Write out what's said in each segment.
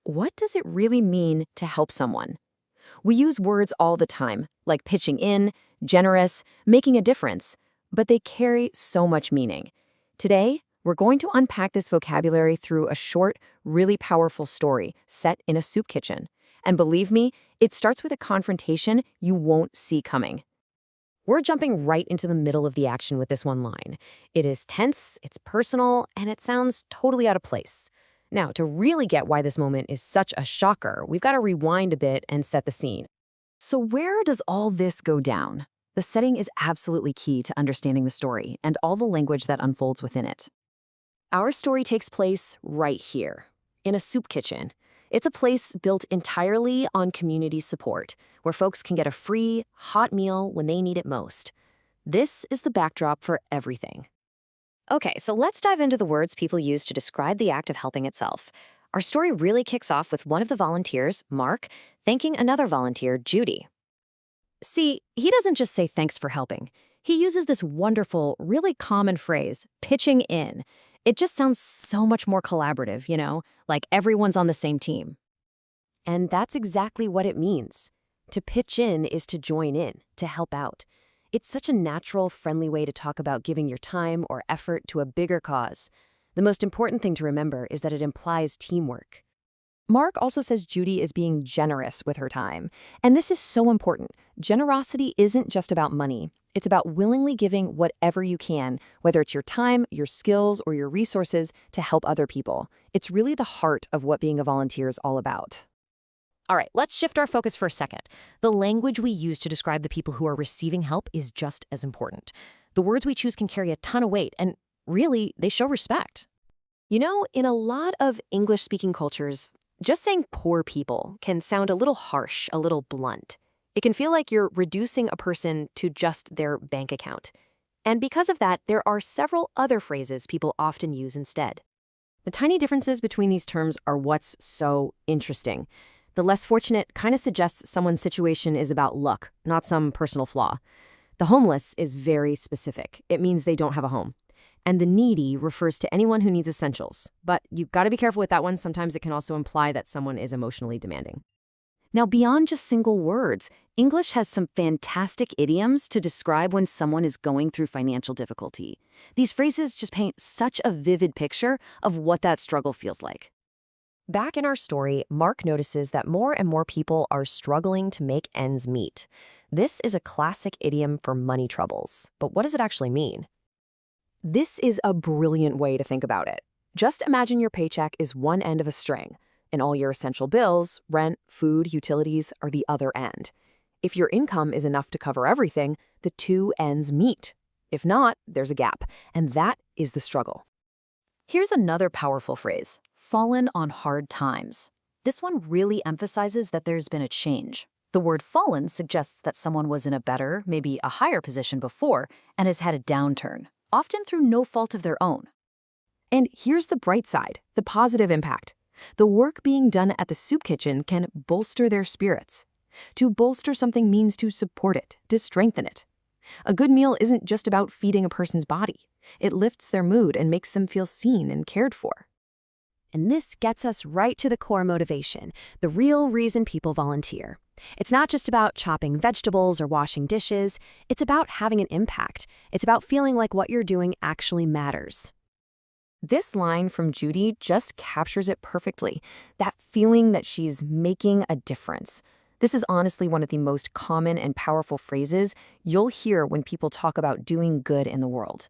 what does it really mean to help someone? We use words all the time, like pitching in, generous, making a difference, but they carry so much meaning. Today, we're going to unpack this vocabulary through a short, really powerful story set in a soup kitchen. And believe me, it starts with a confrontation you won't see coming. We're jumping right into the middle of the action with this one line. It is tense, it's personal, and it sounds totally out of place. Now, to really get why this moment is such a shocker, we've got to rewind a bit and set the scene. So where does all this go down? The setting is absolutely key to understanding the story and all the language that unfolds within it. Our story takes place right here, in a soup kitchen. It's a place built entirely on community support, where folks can get a free, hot meal when they need it most. This is the backdrop for everything. Okay, so let's dive into the words people use to describe the act of helping itself. Our story really kicks off with one of the volunteers, Mark, thanking another volunteer, Judy. See, he doesn't just say thanks for helping. He uses this wonderful, really common phrase, pitching in. It just sounds so much more collaborative, like everyone's on the same team. And that's exactly what it means. To pitch in is to join in, to help out. It's such a natural, friendly way to talk about giving your time or effort to a bigger cause. The most important thing to remember is that it implies teamwork. Mark also says Judy is being generous with her time. And this is so important. Generosity isn't just about money. It's about willingly giving whatever you can, whether it's your time, your skills, or your resources to help other people. It's really the heart of what being a volunteer is all about. All right, let's shift our focus for a second. The language we use to describe the people who are receiving help is just as important. The words we choose can carry a ton of weight, and really, they show respect. In a lot of English-speaking cultures, just saying poor people can sound a little harsh, a little blunt. It can feel like you're reducing a person to just their bank account. And because of that, there are several other phrases people often use instead. The tiny differences between these terms are what's so interesting. The less fortunate kind of suggests someone's situation is about luck, not some personal flaw. The homeless is very specific. It means they don't have a home. And the needy refers to anyone who needs essentials. But you've got to be careful with that one. Sometimes it can also imply that someone is emotionally demanding. Now, beyond just single words, English has some fantastic idioms to describe when someone is going through financial difficulty. These phrases just paint such a vivid picture of what that struggle feels like. Back in our story, Mark notices that more and more people are struggling to make ends meet. This is a classic idiom for money troubles. But what does it actually mean? This is a brilliant way to think about it. Just imagine your paycheck is one end of a string, and all your essential bills, rent, food, utilities, are the other end. If your income is enough to cover everything, the two ends meet. If not, there's a gap, and that is the struggle. Here's another powerful phrase, fallen on hard times. This one really emphasizes that there's been a change. The word fallen suggests that someone was in a better, maybe a higher position before, and has had a downturn, often through no fault of their own. And here's the bright side, the positive impact. The work being done at the soup kitchen can bolster their spirits. To bolster something means to support it, to strengthen it. A good meal isn't just about feeding a person's body. It lifts their mood and makes them feel seen and cared for. And this gets us right to the core motivation, the real reason people volunteer. It's not just about chopping vegetables or washing dishes. It's about having an impact. It's about feeling like what you're doing actually matters. This line from Judy just captures it perfectly, that feeling that she's making a difference. This is honestly one of the most common and powerful phrases you'll hear when people talk about doing good in the world.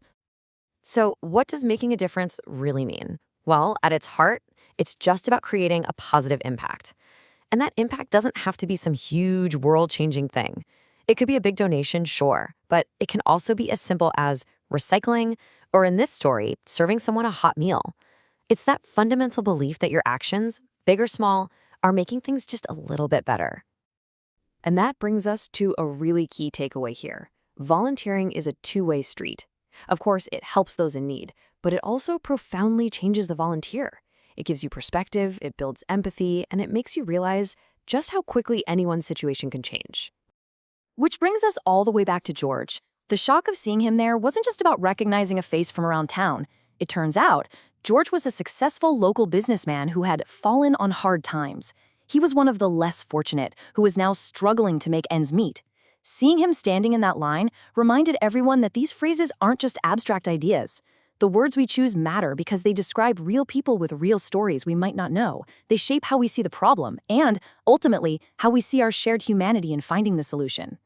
So what does making a difference really mean? Well, at its heart, it's just about creating a positive impact. And that impact doesn't have to be some huge world-changing thing. It could be a big donation, sure, but it can also be as simple as recycling, or in this story, serving someone a hot meal. It's that fundamental belief that your actions, big or small, are making things just a little bit better. And that brings us to a really key takeaway here. Volunteering is a two-way street. Of course, it helps those in need, but it also profoundly changes the volunteer. It gives you perspective, it builds empathy, and it makes you realize just how quickly anyone's situation can change. Which brings us all the way back to George. The shock of seeing him there wasn't just about recognizing a face from around town. It turns out, George was a successful local businessman who had fallen on hard times. He was one of the less fortunate, who was now struggling to make ends meet. Seeing him standing in that line reminded everyone that these phrases aren't just abstract ideas. The words we choose matter because they describe real people with real stories we might not know. They shape how we see the problem and, ultimately, how we see our shared humanity in finding the solution.